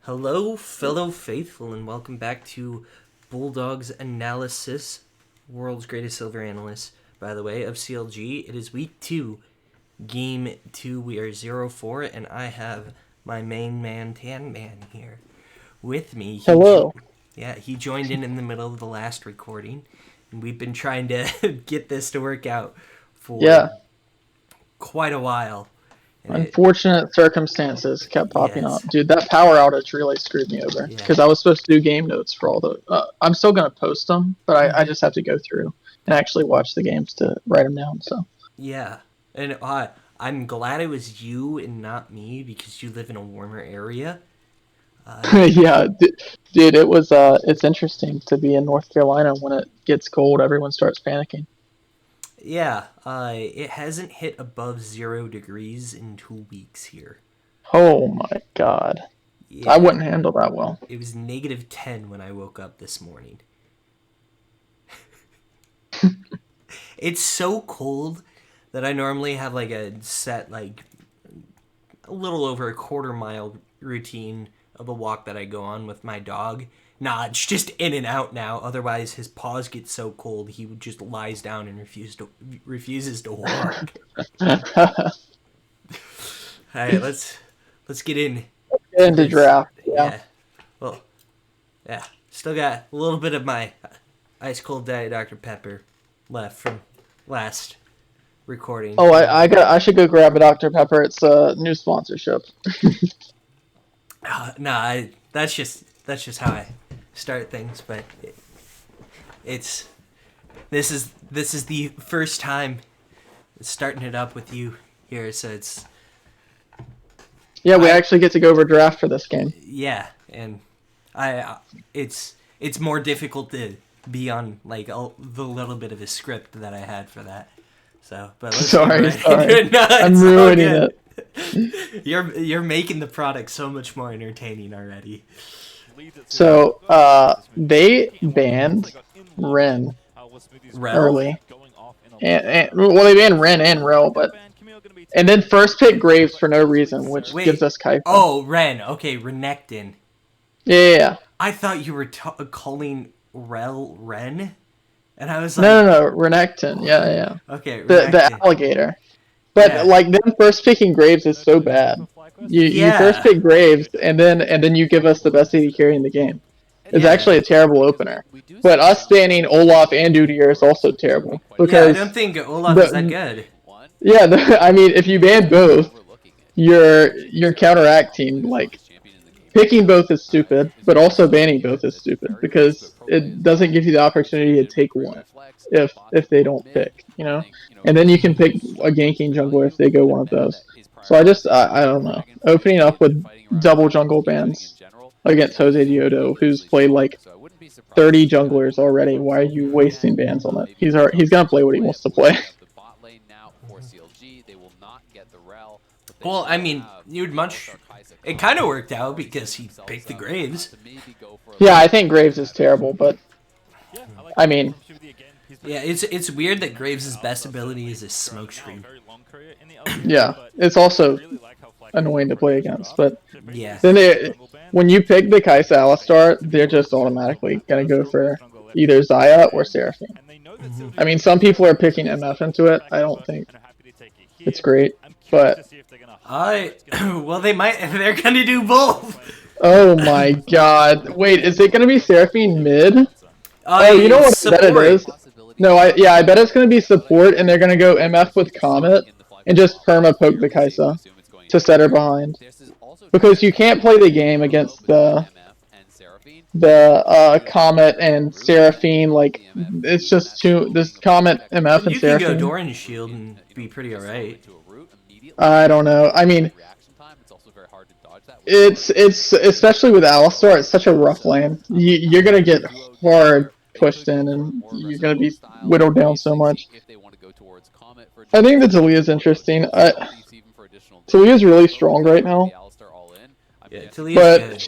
Hello, fellow faithful, and welcome back to Bulldog's analysis, world's greatest silver analyst, by the way, of CLG. It is week 2, game 2. We are 0-4, and I have my main man, Tanman, here with me. Hello. He joined in the middle of the last recording, and we've been trying to get this to work out for quite a while. Unfortunate circumstances kept popping Yes. up. Dude, that power outage really screwed me over. Because I was supposed to do game notes for all the... I'm still going to post them, but I just have to go through and actually watch the games to write them down. So Yeah, and I'm glad it was you and not me because you live in a warmer area. yeah, dude, it was... it's interesting to be in North Carolina when it gets cold. Everyone starts panicking. Yeah, it hasn't hit above 0 degrees in 2 weeks here. Oh my god. Yeah, I wouldn't handle that well. it was -10 when I woke up this morning. It's so cold that I normally have like a set, like a little over a quarter-mile routine of a walk that I go on with my dog. Nah, it's just in and out now. Otherwise, his paws get so cold he just lies down and refuses to walk. Alright, let's get in. Get into draft. Yeah. Well, yeah. Still got a little bit of my ice cold Diet Dr. Pepper left from last recording. Oh, I should go grab a Dr. Pepper. It's a new sponsorship. That's just how I start things, but this is the first time starting it up with you here, so it's we actually get to go over draft for this game. Yeah, and it's more difficult to be on like the little bit of a script that I had for that. So, but let's sorry. No, I'm ruining it. You're making the product so much more entertaining already. So, they banned Ren early. Well, they banned Ren and Rel, and then first pick Graves for no reason, which gives us Kai'Sa. Oh, Ren. Okay, Renekton. Yeah. I thought you were calling Rel Ren, and I was like, no, Renekton. Yeah. Okay, the alligator. But like then first picking Graves is so bad. You first pick Graves and then you give us the best AD carry in the game. It's actually a terrible opener. But us banning Olaf and Udyr is also terrible because I don't think Olaf is that good. Yeah, I mean if you ban both, you're counteracting like picking both is stupid, but also banning both is stupid because it doesn't give you the opportunity to take one if they don't pick, and then you can pick a ganking jungler if they go one of those. So I don't know. Opening up with double jungle bans against Jose Diodo, who's played like 30 junglers already. Why are you wasting bans on that? He's gonna play what he wants to play. Well, I mean, it kind of worked out because he picked the Graves. Yeah, I think Graves is terrible, but I mean, yeah, it's weird that Graves' best ability is a smoke screen. Yeah, it's also annoying to play against, but yeah. Then when you pick the Kai'Sa Alistar, they're just automatically gonna go for either Xayah or Seraphine. I mean, some people are picking MF into it. I don't think it's great, but well, they're gonna do both. Oh my god! Wait, is it gonna be Seraphine mid? Oh, you know what I bet it is? No, I bet it's gonna be support, and they're gonna go MF with Comet and just perma poke the Kai'Sa to set her behind, because you can't play the game against the Comet and Seraphine. Like it's just this Comet MF and Seraphine. You can go Doran Shield and be pretty alright. I don't know. I mean, it's especially with Alistar, it's such a rough lane. You're gonna get hard pushed in, and you're gonna be whittled down so much. I think that Talia's interesting. Talia's really strong right now. Yeah, Talia's good.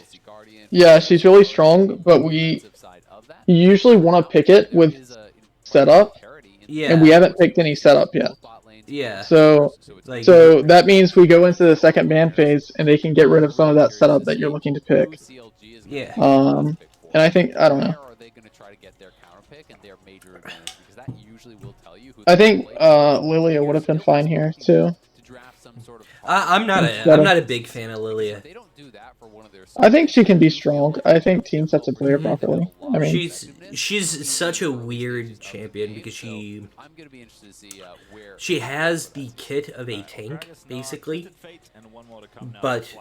Yeah, she's really strong, but you usually want to pick it with setup, and we haven't picked any setup yet. Yeah. So Like, that means we go into the second ban phase, and they can get rid of some of that setup that you're looking to pick. yeah. And I think, I don't know. I think Lilia would have been fine here too. I'm not a big fan of Lilia. I think she can be strong. I think team sets to play her properly. I mean, she's such a weird champion because she has the kit of a tank basically, but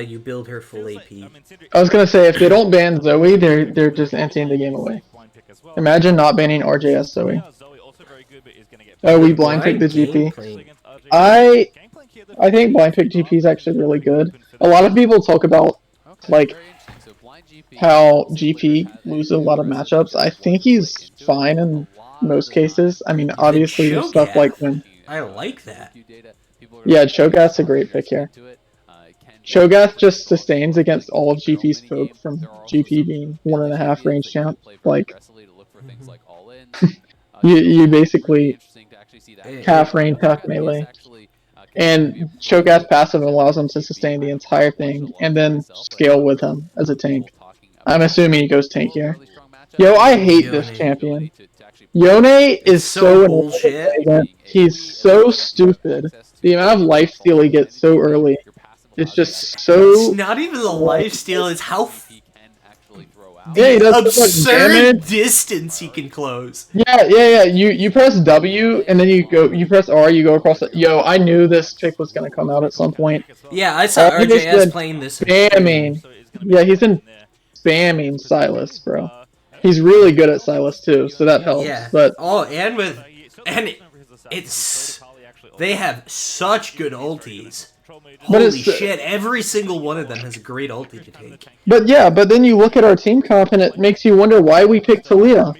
you build her full AP. I was gonna say if they don't ban Zoe, they're just emptying the game away. Imagine not banning RJS Zoe. Oh, we blind picked the GP. I think blind pick GP is actually really good. A lot of people talk about like how GP loses a lot of matchups. I think he's fine in most cases. I mean, obviously there's stuff like when I like that. Yeah, Cho'Gath's a great pick here. Cho'Gath just sustains against all of GP's poke from GP being 1.5 range champ. Like, you basically half range, half melee. And Cho'Gath's passive allows him to sustain the entire thing and then scale with him as a tank. I'm assuming he goes tank here. Yo, I hate this champion. Yone is so bullshit. He's so stupid. The amount of lifesteal he gets so early. It's just so... It's not even the lifesteal, it's how... Yeah, he does absurd distance he can close. Yeah. You press W and then you press R, you go across the... Yo, I knew this pick was gonna come out at some point. Yeah, I saw RJS playing this. Spamming. Yeah, he's been spamming Silas, bro. He's really good at Silas too, so that helps. Yeah. But they have such good ultis. Holy shit, every single one of them has a great ulti to take. But then you look at our team comp and it makes you wonder why we picked Talia.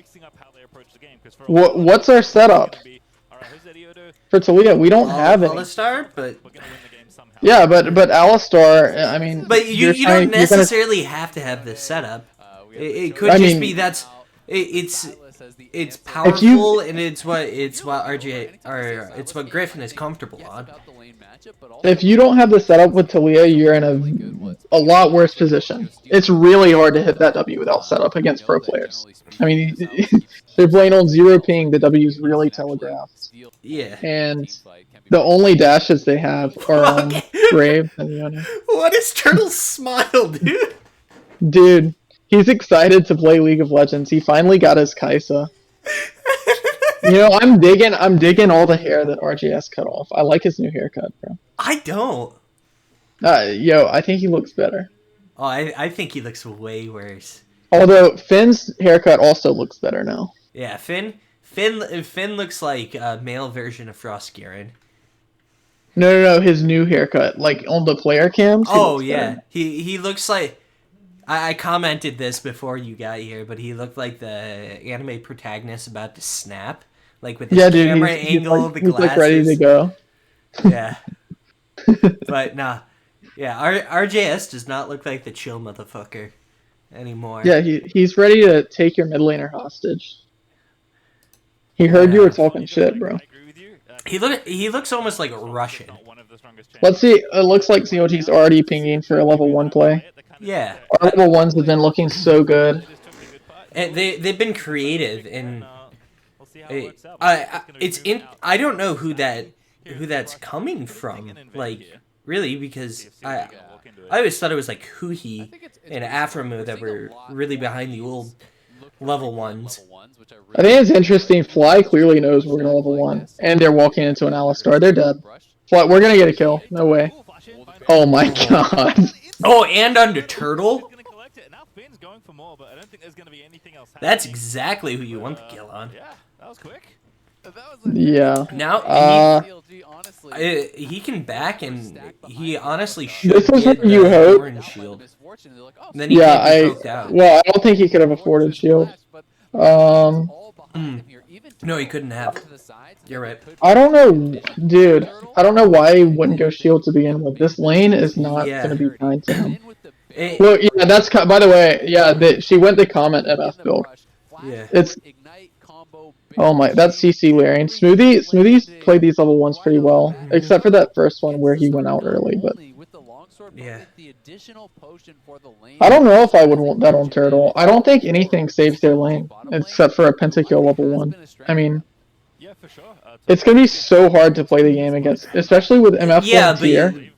What's our setup? For Talia, we don't have it. Alistar, but... Yeah, but Alistar, I mean... But you don't necessarily have to have this setup. It could just be that's... It's powerful and it's what Griffin is comfortable on. If you don't have the setup with Talia, you're in a lot worse position. It's really hard to hit that W without setup against pro players. I mean, they're playing on 0 ping, the W's really telegraphed. Yeah. And the only dashes they have are on Brave and Yone. What is Turtle's smile, dude? Dude, he's excited to play League of Legends. He finally got his Kai'Sa. You know, I'm digging all the hair that RJS cut off. I like his new haircut, bro. I don't. Yo, I think he looks better. Oh, I think he looks way worse. Although Finn's haircut also looks better now. Yeah, Finn looks like a male version of Frost Garen. No, his new haircut, like on the player cams. Oh yeah, he looks like. I commented this before you got here, but he looked like the anime protagonist about to snap, like with his camera angle, the glasses. Like ready to go. Yeah, but nah, yeah. RJS does not look like the chill motherfucker anymore. Yeah, he's ready to take your mid laner hostage. He heard you were talking shit, bro. He looks almost like a Russian. Let's see. It looks like CLG's already pinging for a level 1 play. Yeah. Our level 1s have been looking so good. And they've been creative and I don't know who that's coming from, like really, because I always thought it was like Huhi and Aframu that were really behind the old level 1s. I think it's interesting. Fly clearly knows we're gonna level 1, and they're walking into an Alistar. They're dead. Fly, we're gonna get a kill. No way. Oh my god. Oh, and under Turtle? That's exactly who you want the kill on. Yeah. Now, he can back, and he honestly should this is get what you hope. Orange shield. And then he can't be poked out. Well, I don't think he could have afforded shield. No, he couldn't have. You're right. I don't know, dude. I don't know why he wouldn't go shield to begin with. This lane is not going to be kind to him. Well, yeah, that's... By the way, yeah, she went to comment MF build. Yeah. It's... Oh my, that's CC wearing. Smoothie's played these level 1s pretty well, except for that first one where he went out early, but... Yeah. I don't know if I would want that on Turtle. I don't think anything saves their lane, except for a Pentakill level 1. I mean, it's going to be so hard to play the game against, especially with MF Yeah, going tier.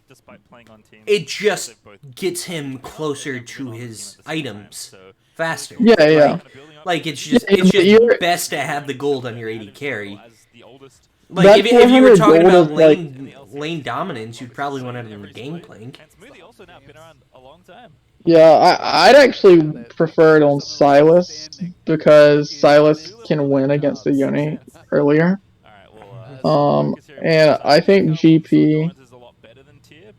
It just gets him closer to his items faster. Yeah, yeah. Like it's just best to have the gold on your AD carry. Like if you were talking about lane dominance, you'd probably want it in the Gangplank. Yeah, I'd actually prefer it on Silas because Silas can win against the Yone earlier. And I think GP,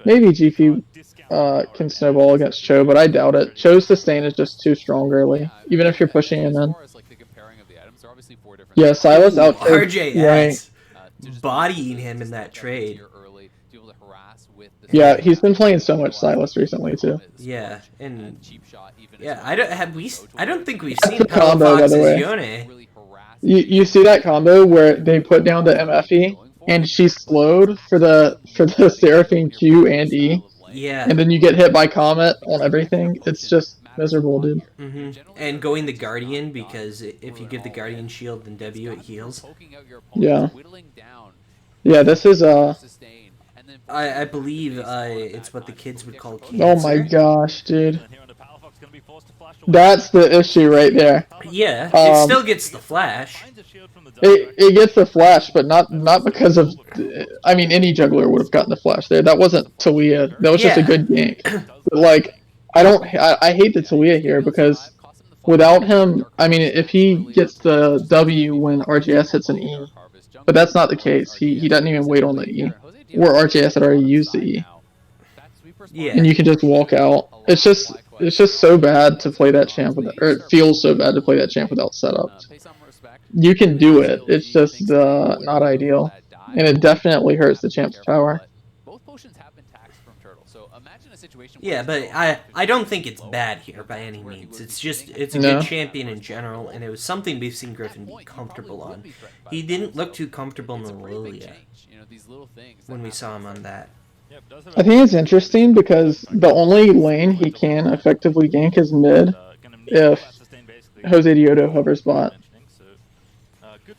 maybe GP can snowball against Cho, but I doubt it. Cho's sustain is just too strong early, even if you're pushing him in. Yeah, Silas out RJS bodying him in that trade. Yeah, he's been playing so much Silas recently too. Yeah, and yeah, I don't think we've seen the combo, by the way. Yone. You see that combo where they put down the MFE and she's slowed for the Seraphine Q and E. Yeah. And then you get hit by Comet on everything. It's just miserable, dude. And going the Guardian, because if you give the Guardian shield, then W, it heals. Yeah. Yeah, this is I believe it's what the kids would call cancer. Oh my gosh, dude. That's the issue right there. Yeah, it still gets the flash. It gets the flash, but not because of... I mean, any juggler would have gotten the flash there. That wasn't Talia. That was just a good gank. But, like, I hate the Talia here because without him... I mean, if he gets the W when RGS hits an E, but that's not the case. He doesn't even wait on the E. Or RGS had already used the E. Yeah. And you can just walk out. It's just so bad to play that champ without, or it feels so bad to play that champ without setups. You can do it. It's just not ideal, and it definitely hurts the champ's power. Yeah, but I don't think it's bad here by any means. It's a good champion in general, and it was something we've seen Griffin be comfortable on. He didn't look too comfortable in the Lilia when we saw him on that. I think it's interesting because the only lane he can effectively gank is mid if Jose Diodo hovers bot.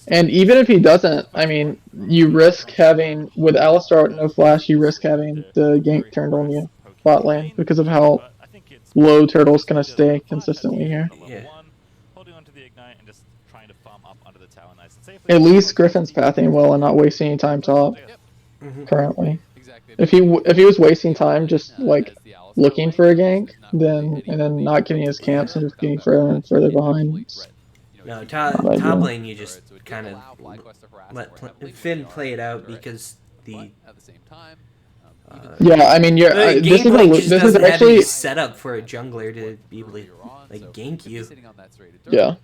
And even if he doesn't, I mean, you risk having, with Alistar with no flash, you risk having the gank turned on you, bot lane, because of how low Turtle's going to stay consistently here. Yeah. At least Griffin's pathing well and not wasting any time top currently. If he was wasting time just like looking for a gank, then not getting his camps and just getting further and further behind. No, top lane you just kind of let Finn play it out because the yeah, I mean this is actually set up for a jungler to be able to like gank you. Yeah,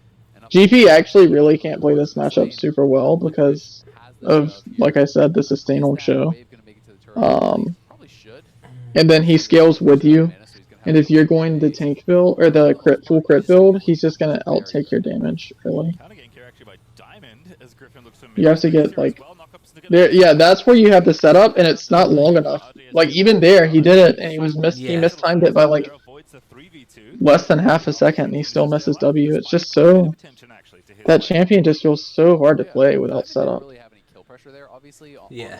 GP actually really can't play this matchup super well because of, like I said, the sustain on show. And then he scales with you, and if you're going the tank build or the full crit build, he's just gonna outtake your damage early. You have to get like there. Yeah, that's where you have the setup, and it's not long enough. Like even there, he did it, and he mistimed it by like less than half a second, and he still misses W. It's just so that champion just feels so hard to play without setup. Yeah.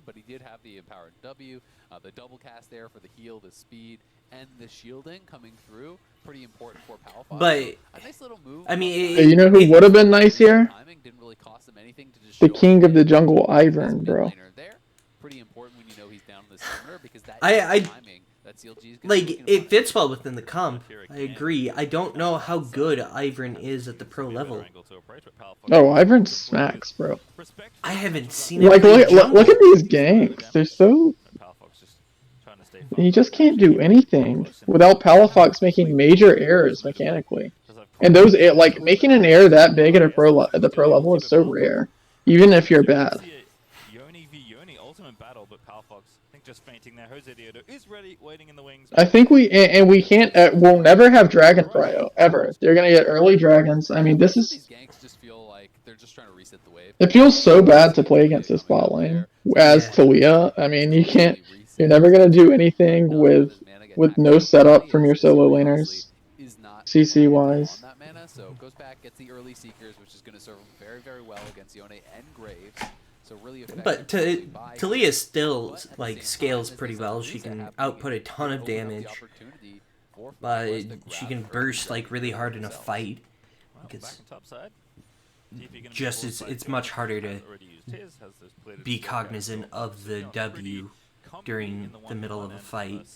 But he did have the empowered W, the double cast there for the heal, the speed, and the shielding coming through. Pretty important for Palafon. But a nice little move. I mean, you know who would have been nice here? The king of the jungle, Ivern, bro. Pretty important when you know he's down in the center because that timing that CLG is like it fits well within the comp. I agree. I don't know how good Ivern is at the pro level. Oh, Ivern smacks, bro. I haven't seen it. Like look at these ganks. They're so. He just can't do anything without Palafox making major errors mechanically. And those like making an error that big at the pro level is so rare, even if you're bad. I think we can't. We'll never have Dragon Prio ever. They're gonna get early dragons. I mean, this is. just trying to reset the wave. It feels so bad to play against this bot lane as Talia. I mean, you can't. You're never gonna do anything with no setup from your solo laners. CC wise. That mana, so goes back, gets the early Seekers, which is going to serve him very, very well against Yone and Graves. So really effective. But Talia still like scales pretty well. She can output a ton of damage, but she can burst like really hard in a fight. Because just it's much harder to be cognizant of the W during the middle of a fight.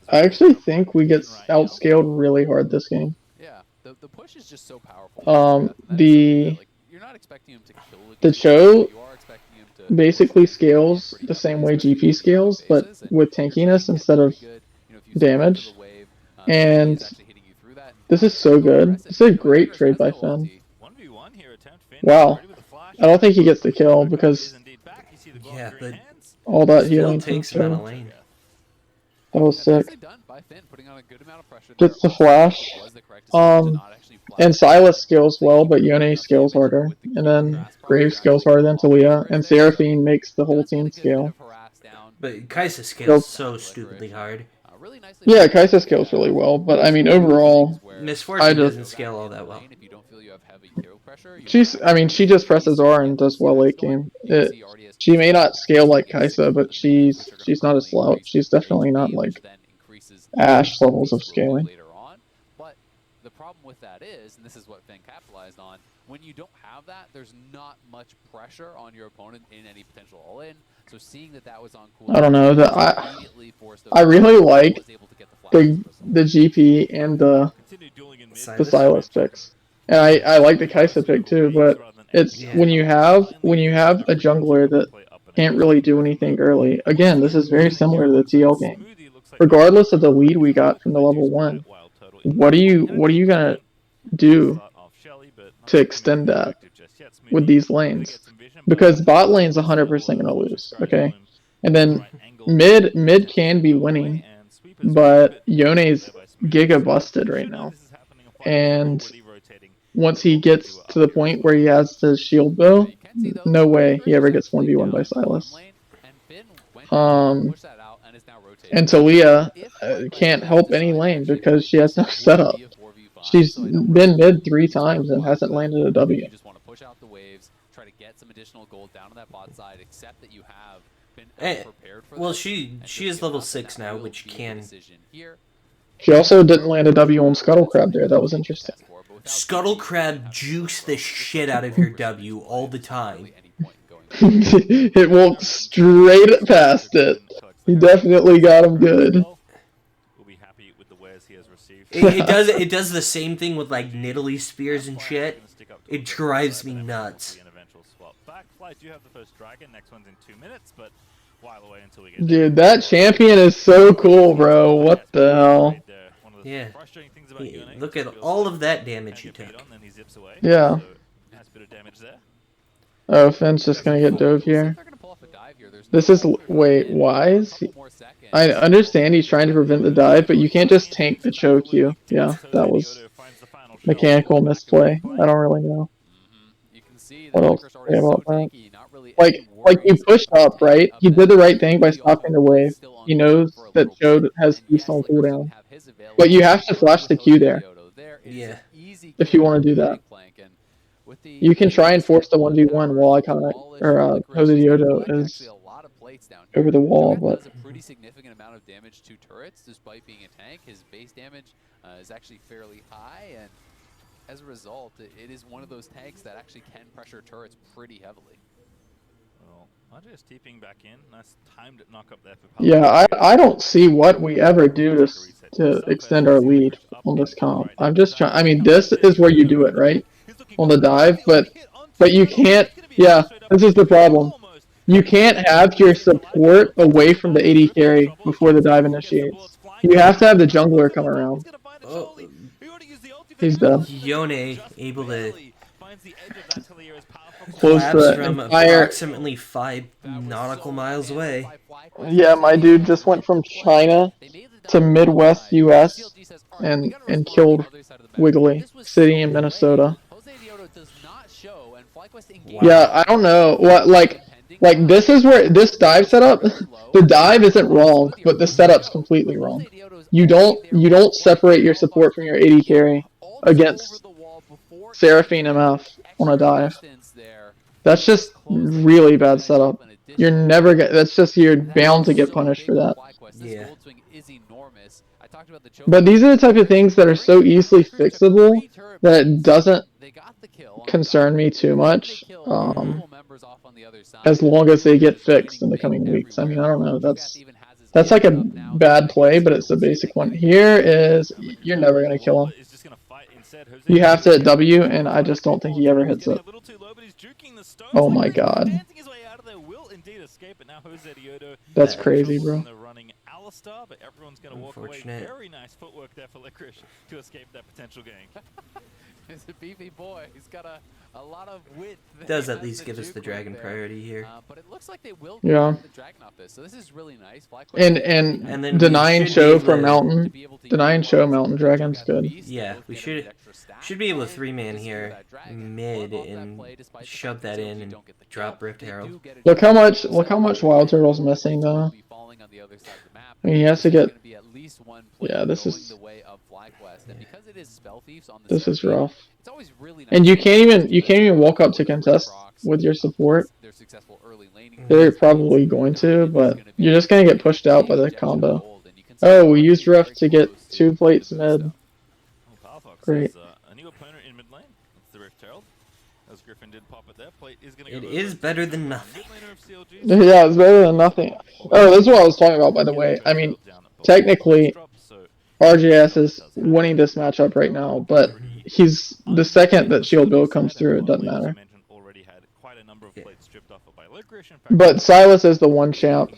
I actually think we get outscaled really hard this game. Yeah, the push is just so powerful. You're not expecting him to kill the Cho basically scales the same way GP scales, but with tankiness instead of damage. And this is so good. This is a great trade by Finn. Wow. I don't think he gets the kill because but all that still healing takes him out of lane. That was sick. Gets the flash. And Silas scales well, but Yone scales harder. And then Graves scales harder than Talia. And Seraphine makes the whole team scale. But Kaisa scales so stupidly hard. Yeah, Kaisa scales really well, but I mean overall, Misfortune doesn't scale all that well. She just presses R and does well late game. She may not scale like Kaisa, but she's not a slouch. She's definitely not like Ashe levels of scaling. But the problem with that is, and this is what Finn capitalized on, when you don't have that, there's not much pressure on your opponent in any potential all-in. So seeing that was on cool, I don't know. I really like the GP and the Silas picks. And I like the Kaisa pick too, but it's when you have a jungler that can't really do anything early. Again, this is very similar to the TL game. Regardless of the lead we got from the level 1, what are you gonna do to extend that with these lanes? Because bot lane's 100% gonna lose, okay? And then mid can be winning, but Yone's giga busted right now. And once he gets to the point where he has the shield bow, no way he ever gets 1v1 by Silas. And Talia can't help any lane because she has no setup. She's been mid 3 times and hasn't landed a W. Try to get some additional gold down on that bot side, except that you have been prepared for well, she is level 6 now, which can. She also didn't land a W on Scuttle Crab there. That was interesting. Scuttle Crab juiced the shit out of your W all the time. It walked straight past it. He definitely got him good. It does the same thing with like Nidalee spears and shit. It drives me nuts. Dude, that champion is so cool, bro. What the hell? Yeah. Look at all of that damage he took. Yeah. Oh, Finn's just gonna get dove here. This is... Wait, why is he... I understand he's trying to prevent the dive, but you can't just tank the choke you. Yeah, that was mechanical misplay. I don't really know what else to say about that. Like you pushed up, right? He did the right thing by stopping the wave. He knows that Cho has Beast on cooldown. But you have to flash the Q there. Yeah. If you want to do that. You can try and force the 1v1 while Jose Yodo is over the wall, but... a pretty significant amount of damage to turrets, despite being a tank. His base damage is actually fairly high, and as a result, it is one of those tanks that actually can pressure turrets pretty heavily. Well, RJ's TPing back in. Nice timed knock up there for Yeah, I don't see what we ever do to extend our lead on this comp. I'm just trying... I mean, this is where you do it, right? On the dive, but you can't... Yeah, this is the problem. You can't have your support away from the AD carry before the dive initiates. You have to have the jungler come around. Oh. He's dead. Yone able to Close collapse from approximately 5 nautical miles away. Yeah, my dude just went from China to Midwest US and killed Wiggly City in Minnesota. Yeah, I don't know what like this is where this dive setup. The dive isn't wrong, but the setup's completely wrong. You don't separate your support from your AD carry against Seraphine MF on a dive. That's just really bad setup. You're never get. That's just you're bound to get punished for that. Yeah. But these are the type of things that are so easily fixable that it doesn't concern me too much. As long as they get fixed in the coming weeks. I mean, I don't know. That's like a bad play, but it's the basic one. Here is you're never gonna kill him. You have to hit W, and I just don't think he ever hits it. Oh my god. That's crazy, bro. But everyone's going to walk away. Very nice footwork there for Licorice to escape that potential gang. He's a beefy boy. He's got a lot of wit. Does at least give us the dragon priority here. But it looks like they will yeah. the dragon off this. So this is really nice. And then denying show from Mountain. Denying show Mountain Dragon's good. Yeah, we should be able to 3-man here mid and shove that in and drop Rift Herald. Look how much Wild Turtle's missing though. I mean, he has to get. Yeah, this is rough. And you can't even walk up to contest with your support. They're probably going to, but you're just gonna get pushed out by the combo. Oh, we used Rift to get 2 plates mid. Great. A new opponent in mid lane. It's the Rift Herald. As Griffin did pop it there. Plate is gonna It is better than nothing. Yeah, it's better than nothing. Oh, this is what I was talking about, by the way. I mean, technically, RJS is winning this matchup right now, but he's the second that Shield Bill comes through, it doesn't matter. But Silas is the one champ,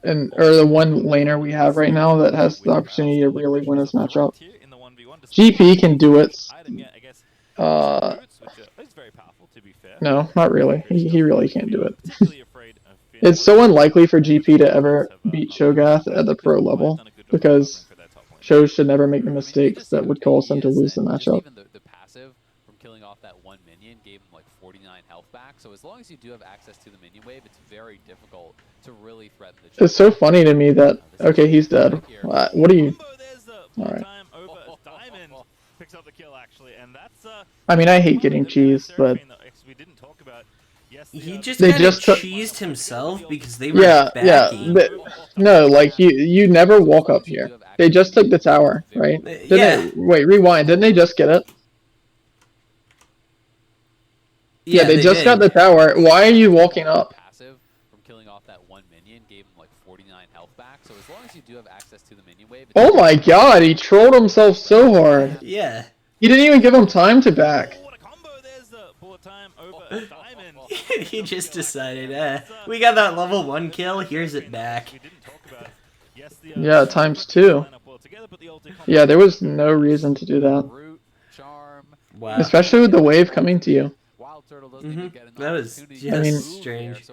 or the one laner we have right now that has the opportunity to really win this matchup. GP can do it. No, not really. He really can't do it. It's so unlikely for GP to ever beat Shogath at the pro level, because Sho should never make the mistakes that would cause him to lose the matchup. Even the passive from killing off that one minion gave him like 49 health back, so as long as you do have access to the minion wave, it's very difficult to really threaten the It's so funny to me that, okay, he's dead. What are you... Alright. I mean, I hate getting cheesed, but... He just cheesed himself because they were backing. But, no, like, you never walk up here. They just took the tower, right? Wait, rewind. Didn't they just get it? Yeah, they just got the tower. Why are you walking up? Passive from killing off that one minion gave him like 49 health back, so as long as you do have access to the minion wave... Oh my god, he trolled himself so hard. Yeah. He didn't even give him time to back. He just decided, we got that level 1 kill, here's it back. Yeah, ×2. Yeah, there was no reason to do that. Wow. Especially with the wave coming to you. That was just strange.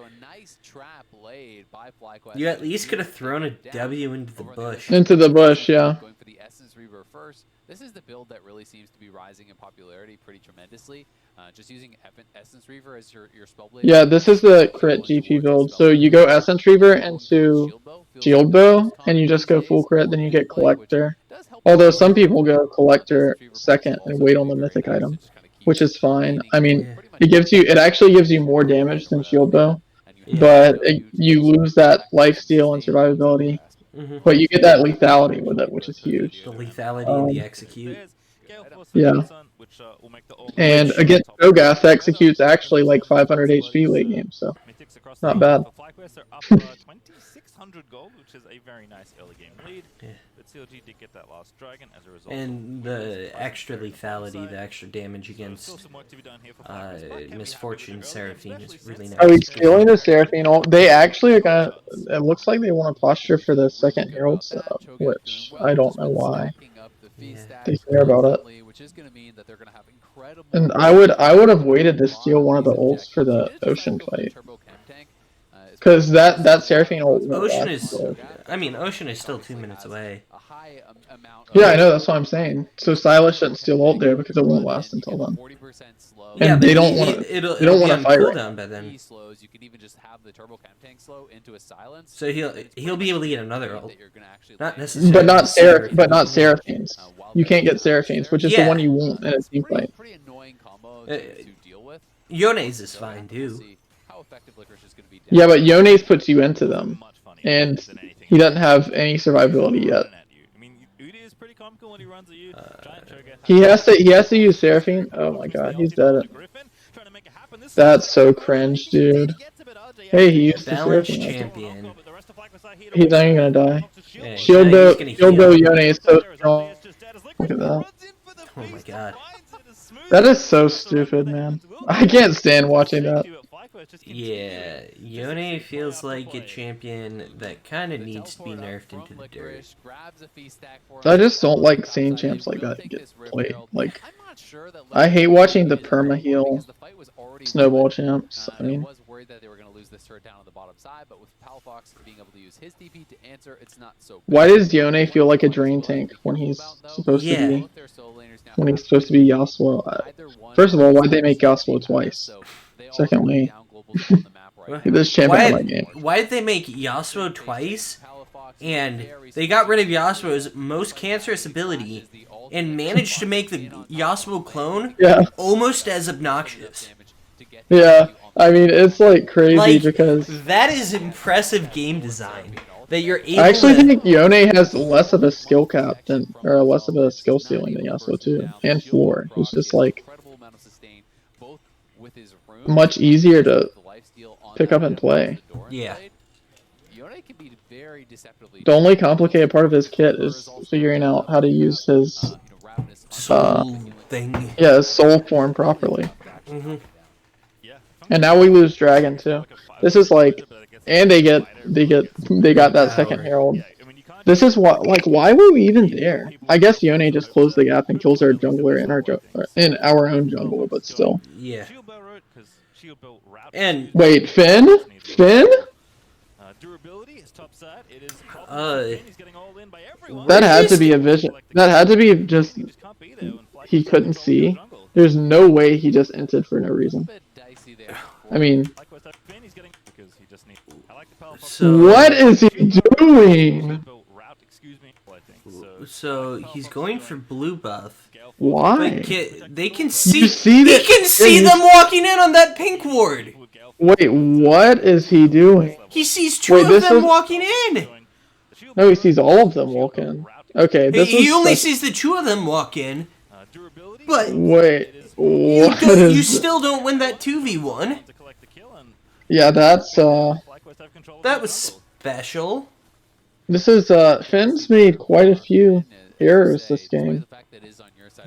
You at least could have thrown a W into the bush. Into the bush, yeah. Going for the Essence Reaver first. This is the build that really seems to be rising in popularity pretty tremendously. Just using Essence Reaver as your spell blade. Yeah, this is the crit GP build. So you go Essence Reaver into Shield Bow, and you just go full crit, then you get Collector. Although some people go Collector second and wait on the mythic item, which is fine. I mean, it actually gives you more damage than Shield Bow, but you lose that lifesteal and survivability. But you get that lethality with it, which is huge. The lethality and the execute. Yeah. And against Shogath, executes actually like 500 HP late game, so not bad. 2600 gold, which is a very nice early game lead. But CLG did get that last dragon as a result. And the extra lethality, the extra damage against Misfortune Seraphine is really nice. Are we scaling the Seraphine? They actually are gonna. It looks like they want to posture for the second Herald setup, which I don't know why. They care about it. And I would have waited to steal one of the ults for the ocean fight. Because that Seraphine ult won't Ocean last is, until- I mean, Ocean is still 2 minutes away. Yeah, I know, that's what I'm saying. So Silas shouldn't steal ult there because it won't last until then. Yeah, And but they don't want to. it'll They don't be want on to fight right. cooldown by then. Slows, you can even just have the turbo chem tank slow into a silence. So he'll be able to get another ult. Not necessarily. But not Seraphines. You can't get Seraphines, which is the Yeah. one you want in a team fight. Pretty annoying combo to deal with. Yone's is fine too. How effective Licorice is going to be. Yeah, but Yone's puts you into them, and he doesn't have any survivability yet. I mean, Udi is pretty comical when he runs at you. He has to use Seraphine. Oh my god, he's dead. That's so cringe, dude. Hey, he used the Balanced Seraphine. champion. He's not even gonna die. Yeah, Shield he's though, gonna Shield heal. though Yone is so strong. Look at that. Oh my god. That is so stupid, man. I can't stand watching that. Yeah, Yone feels like a champion that kind of needs to be nerfed into the dirt. I just don't like seeing champs like that get played. Like, I hate watching the perma heal snowball champs. I mean, worried that they were going to lose this turret down on the bottom side, but with Palafox being able to use his DP to answer, it's not so. Why does Yone feel like a drain tank when he's supposed to be Yasuo? First of all, why'd they make Yasuo twice? Secondly, this champion in my game. Why did they make Yasuo twice? And they got rid of Yasuo's most cancerous ability and managed to make the Yasuo clone almost as obnoxious. Yeah, I mean, it's like crazy because that is impressive game design. That you're able I actually think Yone has less of a skill cap than, or less of a skill ceiling than Yasuo too, and floor. He's just like much easier to pick up and play. Yeah. The only complicated part of his kit is figuring out how to use his soul thing. Yeah, his soul form properly. Mm-hmm. And now we lose Dragon too. This is like, and they got that second Herald. This is what, like, why were we even there? I guess Yone just closed the gap and kills our jungler in our own jungle, but still. Yeah. And wait, Finn? That had to be a vision. That had to be just he couldn't see. There's no way he just entered for no reason. I mean, what is he doing? So he's going for blue buff. Why? They can see. He can see them walking in on that pink ward. Wait, what is he doing? He sees two of them walking in. No, he sees all of them walk in. Okay, he only sees the two of them walk in. But wait, you still don't win that 2v1. Yeah, that's that was special. This is Finn's made quite a few errors this game.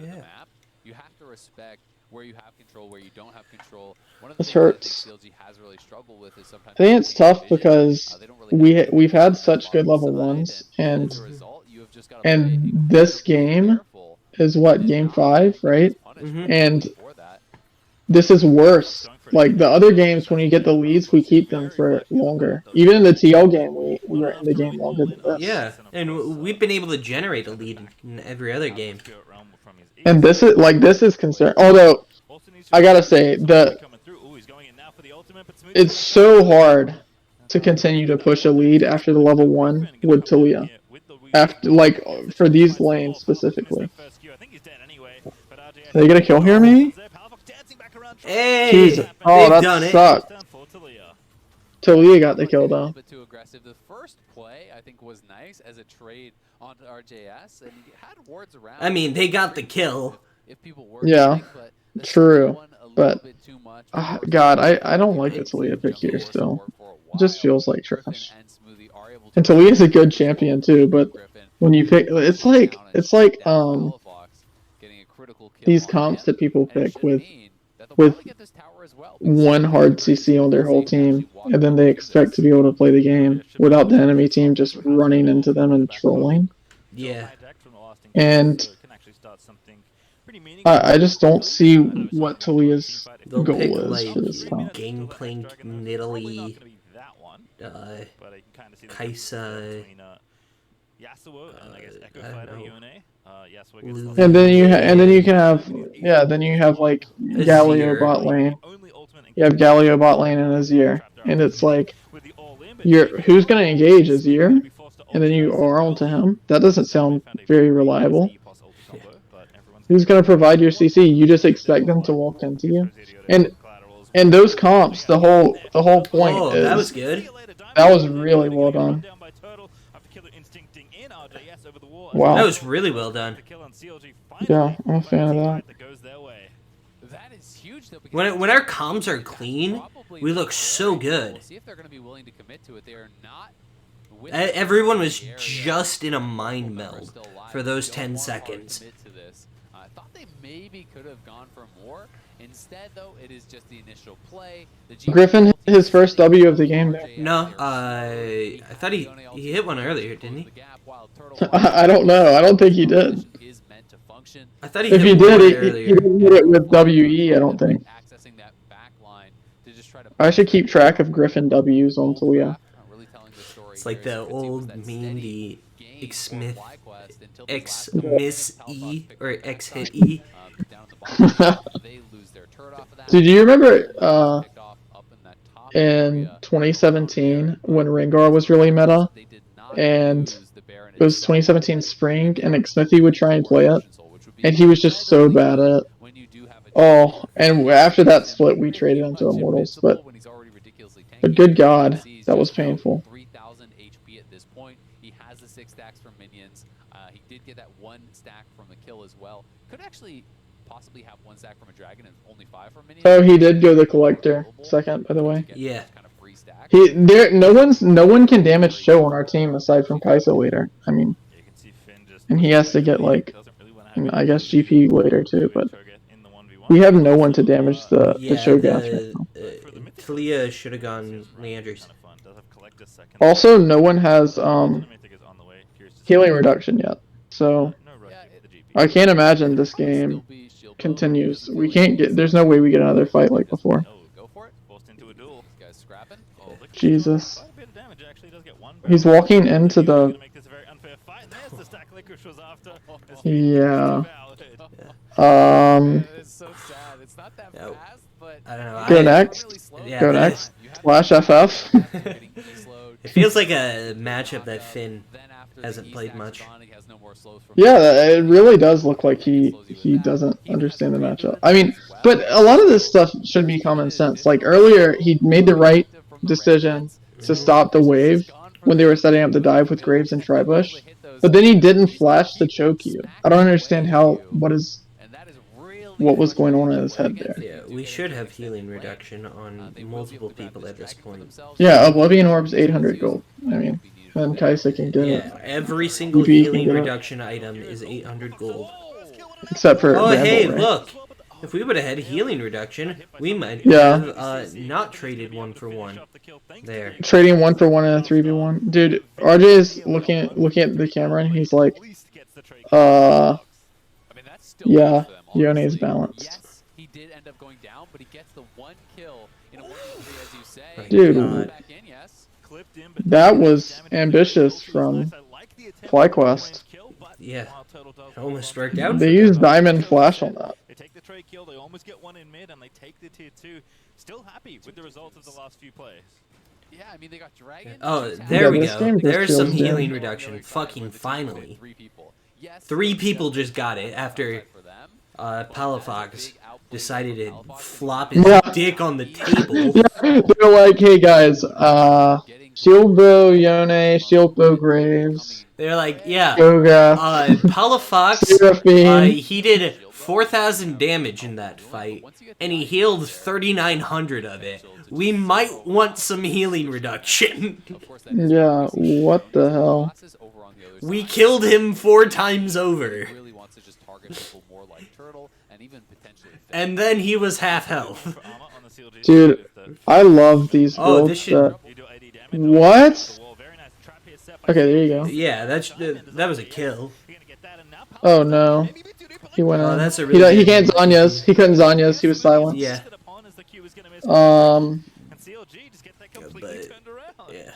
Yeah. You have to respect where you have control, where you don't have control. This hurts. I think it's tough because we've had such good level 1s, and this game is what, game 5, right? Mm-hmm. And this is worse. Like the other games, when you get the leads, we keep them for longer. Even in the TL game, we were in the game longer than this. Yeah, and we've been able to generate a lead in every other game. And this is concerned. Although I gotta say it's so hard to continue to push a lead after the level 1 with Talia. After for these lanes specifically. Are they gonna kill here, maybe? Hey, Jesus. Oh, that sucked. Talia got the kill though. The first play, I think, was nice as a trade onto RJS, and he had wards around. I mean, they got the kill. Yeah, true. But God, I don't like the Talia pick here still. It just feels like trash. And Talia's a good champion too, but when you pick, it's like these comps that people pick with one hard CC on their whole team, and then they expect to be able to play the game without the enemy team just running into them and trolling. Yeah. And I just don't see what Talia's goal is for this comp. Gangplank, Nidalee, But I can kind of see the Kaisa. between Yasuo and I guess Echo Fighter Yone. Yasuo Lulu. gets And then you can have then you have like Galio Azir. bot lane. You have Galio bot lane and Azir, and it's like who's gonna engage Azir, and then you R onto him. That doesn't sound very reliable. Who's gonna provide your CC? You just expect them to walk into you, and those comps. The whole point Oh, is that was good. that was really well done. Wow. That was really well done. Yeah, I'm a fan of that. That is huge though, because When our comms are clean, we look so good. We'll see if they're going to be willing to commit to it. They are not. Everyone was just in a mind meld for those 10 seconds. I thought they maybe could have gone for more. Instead, though, it is just the initial play. Griffin, his first W of the game there. No, I thought he hit one earlier, didn't he? I don't know. I don't think he did. I thought he If he hit one did, earlier. he didn't hit it with WE, I don't think. I should keep track of Griffin W's on Talia. It's like the old meme, the X-Smith, X-Miss E, or X-Hit E. Dude, do you remember in 2017 when Rengar was really meta? And it was 2017 spring, and Xmithy would try and play it, and he was just so bad at it. Oh, and after that split, we traded into Immortals, but good God, that was painful. 3,000 HP at this point. He has the 6 stacks from minions. He did get that 1 stack from the kill as well. Could actually possibly have 1 stack from a dragon and only 5 from minions. Oh, he did go the collector second, by the way. Yeah. No one can damage Cho on our team aside from Kai'Sa later. I mean, and he has to get like, I guess GP later too, but we have no one to damage the Cho gas right now. Talia should have gone Leanders. Also, no one has healing reduction yet, so I can't imagine this game continues. We can't get. There's no way we get another fight like before. Jesus. He's walking into the. Yeah. It's so sad. It's not that No. fast, but I don't know. Go next. Yeah, Go next. Slash FF. It feels like a matchup that Finn hasn't played much. Yeah, it really does look like he doesn't understand the matchup. I mean, but a lot of this stuff should be common sense. Like earlier, he made the right decision to stop the wave when they were setting up the dive with Graves and Tribush, but then he didn't flash to choke you. I don't understand what was going on in his head there. Yeah, we should have healing reduction on multiple people at this point. Yeah, Oblivion Orb's 800 gold. I mean, then Kai'Sa can get it. Yeah, every single EP can healing get it. reduction item is 800 gold. Except for Oh, Ramble, hey, right? look! If we would have had healing reduction, we might Yeah. have not traded 1 for 1. There. Trading 1 for 1 in a 3v1. Dude, RJ is looking at the camera and he's like, yeah, Yone is balanced. Yes, he did end up going down, but he gets the 1 kill in a 1v3, as you say. Dude, Back in, yes. that was ambitious from FlyQuest. Yeah. It almost worked out. They used Diamond Flash on that. They take the trade kill, they almost get 1 in mid, and they take the tier 2. Still happy with the results of the last few plays. Yeah, I mean, they got Dragon. Oh, She's there Yeah, we this go. game just There's some feels dead. healing reduction. Fucking finally. 3 people. Yes, 3 people just got it after for them. Palafox decided to flop his Yeah. dick on the table. Yeah, they're like, hey guys, Shield Bow Yone, Shield Bow Graves, They're like, yeah, Goga, Palafox, Seraphine. he did 4,000 damage in that fight, and he healed 3,900 of it. We might want some healing reduction. Yeah, what the hell? We killed him 4 times over. And then he was half health. Dude, I love these Oh, builds. this should... What? Okay, there you go. Yeah, that was a kill. Oh no. He went Oh, on. that's a really He good- can't Zanyas. He couldn't Zanyas. He was silenced. Yeah. But Yeah.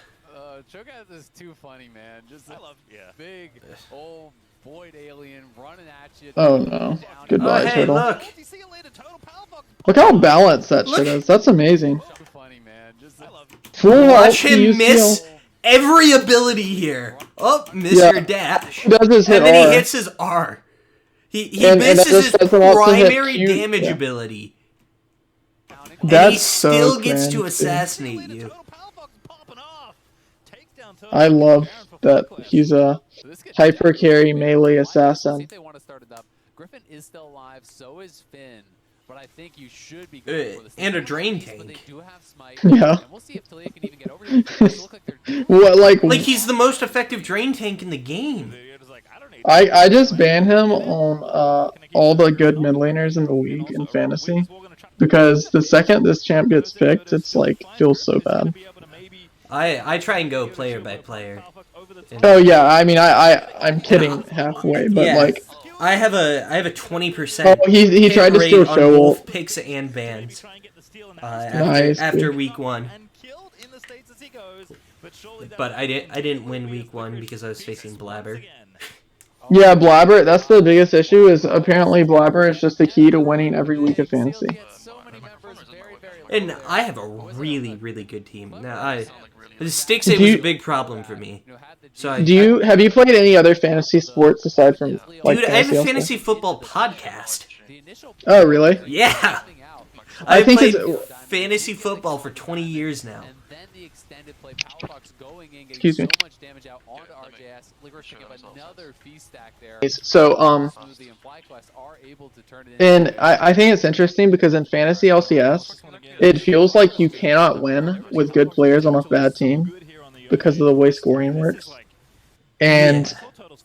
Cho'Gath is too funny, man. Just a big old void alien running at you. Oh no. Goodbye, Oh, hey, turtle. look. Look how balanced that shit is. That's amazing. Too funny, man. Just Full Watch health him UCL. miss every ability here. Oh, miss Yeah. your dash. He does his hit And then R. he hits his R. He And that misses just his sets him up to hit primary Q. damage Yeah. ability. And That's he so still gets cringe, to dude. assassinate you. I love that he's a hyper carry melee assassin. Griffin is still alive, so is Finn. But I think you should be going for this. And a drain tank. But they do have smite. Yeah. And we'll see if Talia can even get over to it. Look like they're What, like He's the most effective drain tank in the game. I just banned him on all the good mid laners in the league in fantasy because the second this champ gets picked, it's like feels so bad. I try and go player by player. Oh yeah, I mean I'm kidding halfway, but Yeah. like I have a 20%. oh he tried to steal on show both ult. picks and bans. Nice, After dude. week 1. But I didn't win week 1 because I was facing Blabber. Yeah, Blabber. That's the biggest issue. Is apparently Blabber is just the key to winning every week of fantasy. And I have a really good team. Now the Stixay was a big problem for me. So have you played any other fantasy sports aside from like dude, I have a also? fantasy football podcast. Oh really? Yeah. I think played it's fantasy football for 20 years now. Excuse me. So and I think it's interesting because in fantasy LCS, it feels like you cannot win with good players on a bad team because of the way scoring works. And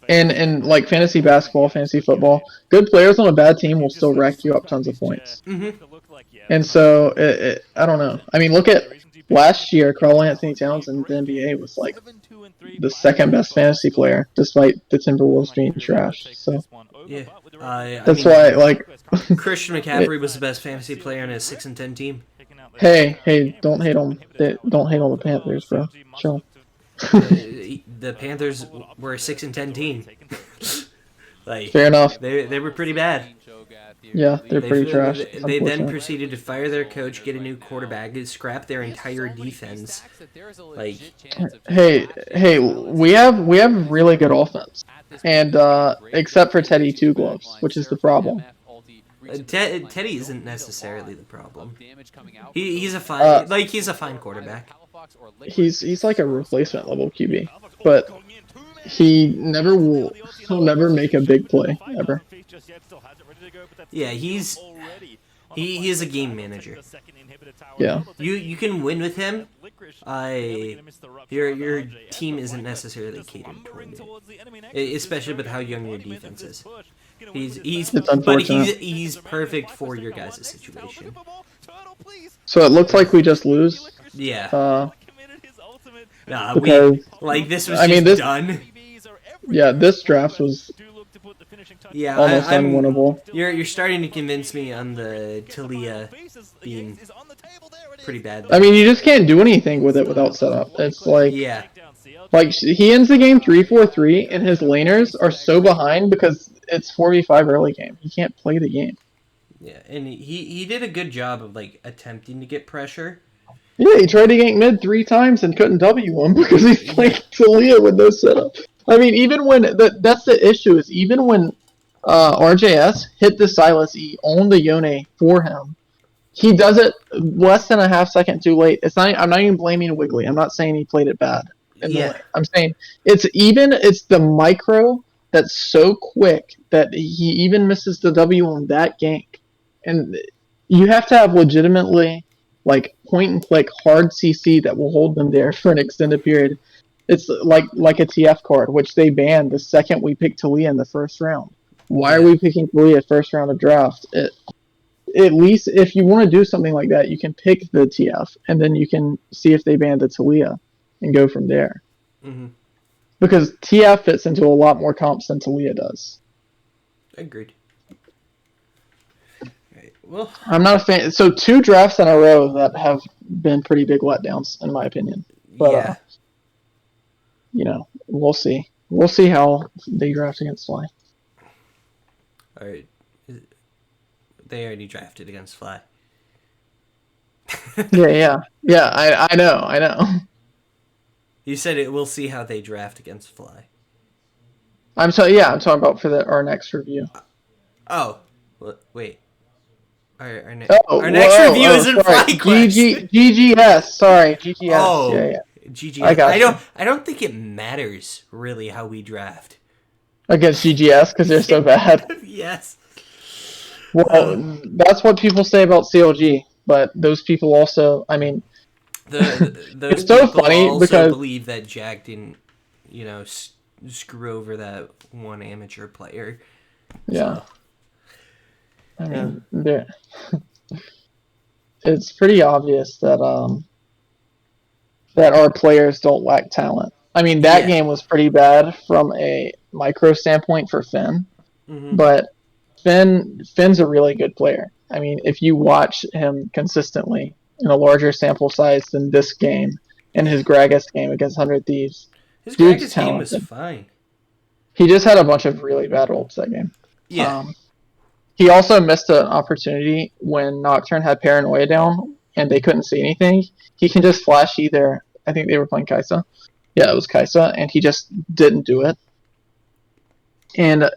in like fantasy basketball, fantasy football, good players on a bad team will still rack you up tons of points. And so I don't know. I mean, look at last year, Karl Anthony Towns in the NBA was like the second best fantasy player, despite the Timberwolves being trash. So Yeah. that's why, like, Christian McCaffrey was the best fantasy player in a 6-10 team. hey, don't hate on the Panthers, bro. Chill. The Panthers were a 6-10 team. Like, Fair enough. They were pretty bad. Yeah, they're pretty trash. They then proceeded to fire their coach, get a new quarterback, and scrap their entire defense. Like, hey, we have really good offense, and except for Teddy Two Gloves, which is the problem. Teddy isn't necessarily the problem. He's a fine quarterback. He's like a replacement level QB, but he'll never make a big play ever. Yeah, he is a game manager. Yeah. You can win with him. Your team isn't necessarily catered toward it, especially with how young your defense is. He's perfect for your guys' situation. So it looks like we just lose. Yeah. Because this was done. Yeah, this draft was almost unwinnable. You're starting to convince me on the Talia being pretty bad. I mean, you just can't do anything with it without setup. It's like he ends the game 3-4-3, and his laners are so behind because it's 4v5 early game. He can't play the game. Yeah, and he did a good job of like attempting to get pressure. Yeah, he tried to gank mid 3 times and couldn't W him because he's playing Talia with no setup. I mean, even when that's the issue is even when RJS hit the Silas E on the Yone for him, he does it less than a half second too late. I'm not even blaming Wiggly. I'm not saying he played it bad. I'm saying it's the micro that's so quick that he even misses the W on that gank, and you have to have legitimately like point and click hard CC that will hold them there for an extended period. It's like a TF card, which they banned the second we picked Talia in the first round. Why are we picking Talia first round of draft? At least if you want to do something like that, you can pick the TF, and then you can see if they ban the Talia and go from there. Mm-hmm. Because TF fits into a lot more comps than Talia does. Agreed. Right. Well, I'm not a fan. So 2 drafts in a row that have been pretty big letdowns, in my opinion. But Yeah. We'll see. We'll see how they draft against Fly. All right. They already drafted against Fly. Yeah. I know. You said it. We'll see how they draft against Fly. I'm talking about for our next review. Oh, wait. Our next whoa, review is in sorry. FlyQuest. GGS. Sorry, GGS. Oh, yeah. GGS. I got you. I don't think it matters really how we draft Against GGS because they're so bad. Yes. Well, that's what people say about CLG, but those people also, I mean, those it's so people funny also because believe that Jack didn't, screw over that one amateur player. yeah. So. I mean, it's pretty obvious that our players don't lack talent. I mean, that game was pretty bad from a micro standpoint for Finn, but Finn's a really good player. I mean, if you watch him consistently in a larger sample size than this game and his Gragas game against 100 Thieves, His dude's Gragas game was talented. fine. He just had a bunch of really bad ults that game. Yeah. He also missed an opportunity when Nocturne had Paranoia down and they couldn't see anything. He can just flash either. I think they were playing Kai'Sa. Yeah, it was Kai'Sa, and he just didn't do it. And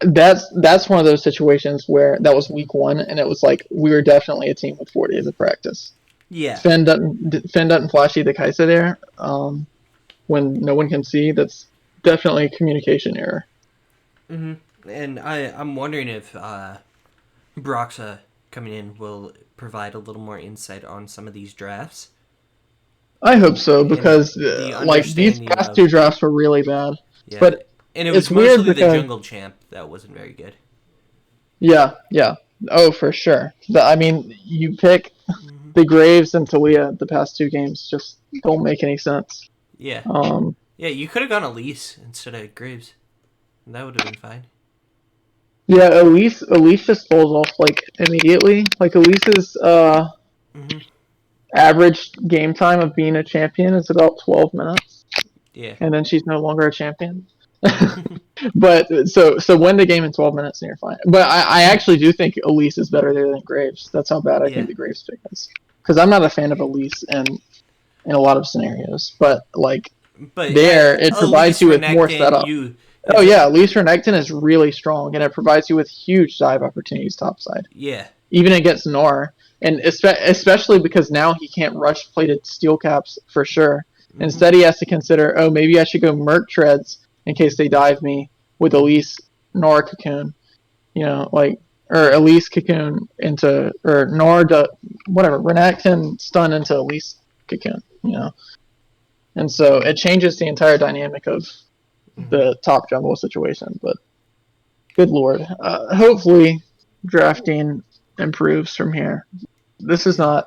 that's one of those situations where that was week 1, and it was like we were definitely a team with 4 days of practice. Yeah. Finn doesn't flash either Kai'Sa there when no one can see. That's definitely a communication error. And I'm wondering if Broxa coming in will provide a little more insight on some of these drafts. I hope so, because these past 2 drafts were really bad. Yeah. But and it was weird mostly because the jungle champ that wasn't very good. Yeah. Oh, for sure. I mean, you pick the Graves and Talia the past 2 games just don't make any sense. Yeah. Yeah, you could have gone Elise instead of Graves. That would have been fine. Yeah, Elise just falls off immediately. Elise's average game time of being a champion is about 12 minutes. Yeah. And then she's no longer a champion. But so win the game in 12 minutes and you're fine. But I actually do think Elise is better there than Graves. That's how bad I think the Graves pick is. Because I'm not a fan of Elise in a lot of scenarios. But it provides you with more setup. Elise Renekton is really strong, and it provides you with huge dive opportunities topside. Yeah. Even against Nor, and especially because now he can't rush plated steel caps for sure. Instead, he has to consider, maybe I should go Merc Treads in case they dive me with Elise Nor Cocoon. Or Elise Cocoon into, or Nor, Renekton stun into Elise Cocoon, And so it changes the entire dynamic of the top jungle situation, but good lord. Hopefully drafting improves from here. This is not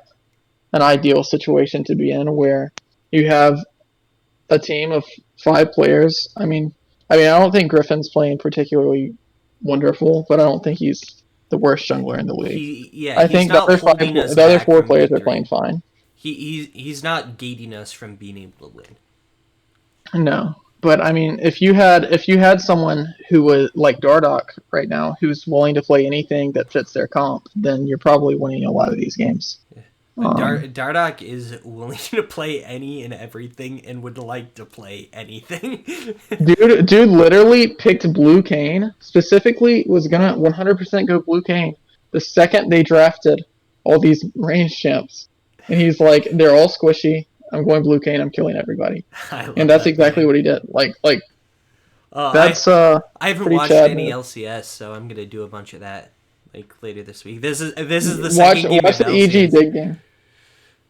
an ideal situation to be in where you have a team of 5 players. I mean I don't think Griffin's playing particularly wonderful, but I don't think he's the worst jungler in the league. I think the other 4 players are playing fine. He's not gating us from being able to win. No. But I mean, if you had someone who was like Dardoch right now, who's willing to play anything that fits their comp, then you're probably winning a lot of these games. Yeah. Dardoch is willing to play any and everything, and would like to play anything. dude literally picked Blue Cane. Specifically, was gonna 100% go Blue Cane the second they drafted all these range champs, and he's like, they're all squishy. I'm going Blue Cane. I'm killing everybody, and that's exactly what he did. That's I haven't watched any move. LCS, so I'm gonna do a bunch of that later this week. This is the second game watch of the LCS. EG dig game.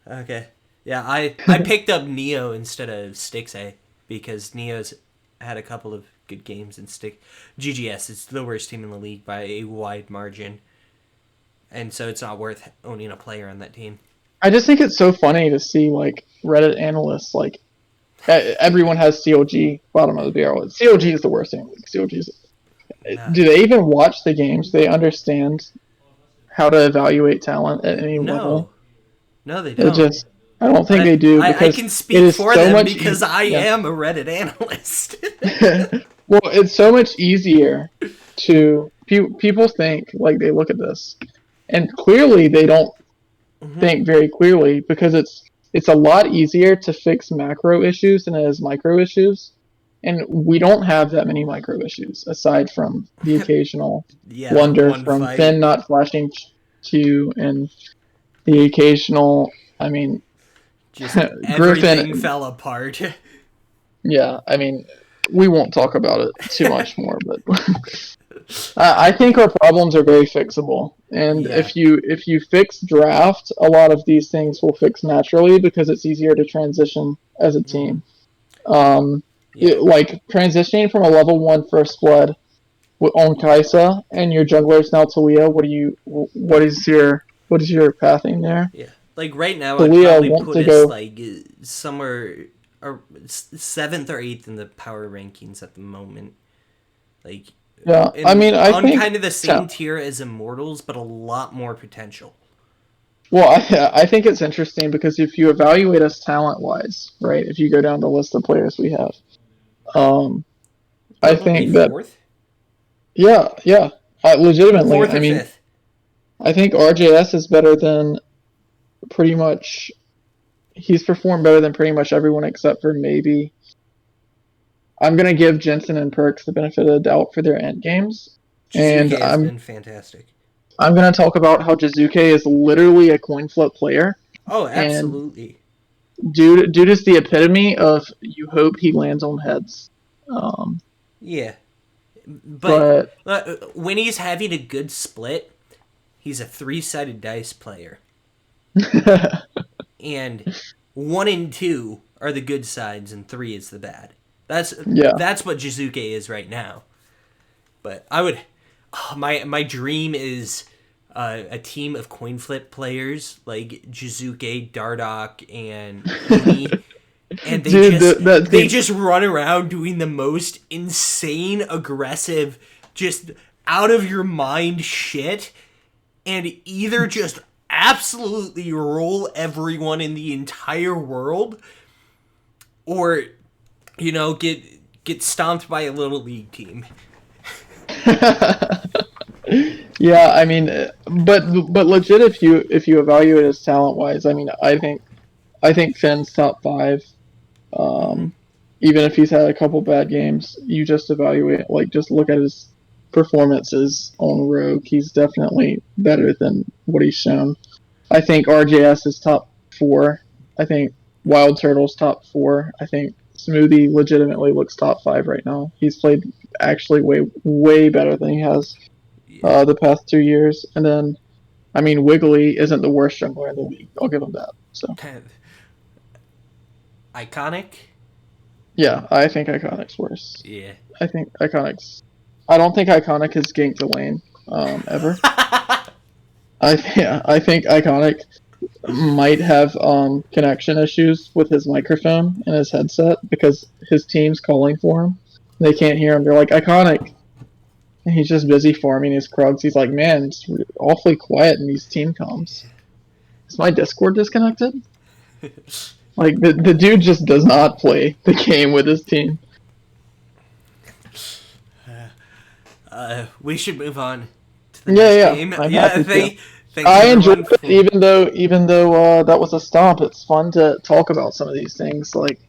Okay, yeah, I picked up Neo instead of Stixay because Neo's had a couple of good games, and GGS is the worst team in the league by a wide margin, and so it's not worth owning a player on that team. I just think it's so funny to see Reddit analysts everyone has CLG bottom of the barrel. CLG is the worst thing. Do they even watch the games? Do they understand how to evaluate talent at any level? No, they don't. I don't think they do, because I can it speak is for so them much because I am a Reddit analyst. Well, it's so much easier to people think, like, they look at this, and clearly they don't think very clearly, because it's a lot easier to fix macro issues than it is micro issues, and we don't have that many micro issues aside from the occasional Yeah, the blunder one from fight. Finn not flashing Q, and the occasional, I mean, Just everything Griffin. fell apart. Yeah, I mean, we won't talk about it too much more, but I think our problems are very fixable. And Yeah. if you fix draft, a lot of these things will fix naturally, because it's easier to transition as a team. Like transitioning from a level 1 first blood on Kaisa and your jungler is now Talia. What is your pathing there? Yeah. Like right now, I'd Talia probably wants put to us go. like somewhere 7th or 8th in the power rankings at the moment. Like, Yeah, I mean, I on think kind of the same tier as Immortals, but a lot more potential. Well, I think it's interesting, because if you evaluate us talent-wise, right? If you go down the list of players we have, I Probably think that 4th? yeah, legitimately, 4th I or mean, 5th? I think RJS is better than pretty much. He's performed better than pretty much everyone except for maybe. I'm gonna give Jensen and Perks the benefit of the doubt for their end games, and Jizuke has been fantastic. I'm gonna talk about how Jizuke is literally a coin flip player. Oh, And absolutely. dude is the epitome of, you hope he lands on heads. Yeah. But But when he's having a good split, he's a 3-sided dice player. And 1 and 2 are the good sides, and 3 is the bad. That's what Jizuke is right now. But I would, my dream is a team of coin flip players like Jizuke, Dardoch, and Uni, and they just run around doing the most insane, aggressive, just out of your mind shit, and either just absolutely roll everyone in the entire world, or get stomped by a little league team. Yeah, I mean, but legit, if you evaluate his talent wise, I mean, I think Finn's top 5. Even if he's had a couple bad games, you just evaluate, like, just look at his performances on Rogue. He's definitely better than what he's shown. I think RJS is top 4. I think Wild Turtle's top 4. I think Smoothie legitimately looks top 5 right now. He's played actually way better than he has the past 2 years. And then, I mean, Wiggly isn't the worst jungler in the league. I'll give him that. So Iconic? Yeah, I think Iconic's worse. Yeah. I don't think Iconic has ganked a lane ever. I think Iconic might have connection issues with his microphone and his headset, because his team's calling for him. They can't hear him. They're like, Iconic! And he's just busy farming his Krugs. He's like, man, it's awfully quiet in these team comms. Is my Discord disconnected? Like, the dude just does not play the game with his team. We should move on to the next game. I'm happy to. I enjoyed it, even though that was a stomp. It's fun to talk about some of these things, like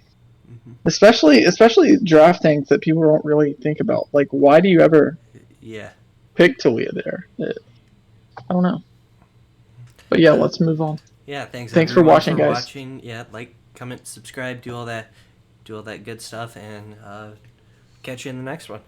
especially drafting that people don't really think about. Like, why do you ever pick Talia there? I don't know. But yeah, let's move on. Yeah, thanks for watching, guys. Yeah, like, comment, subscribe, do all that good stuff, and catch you in the next one.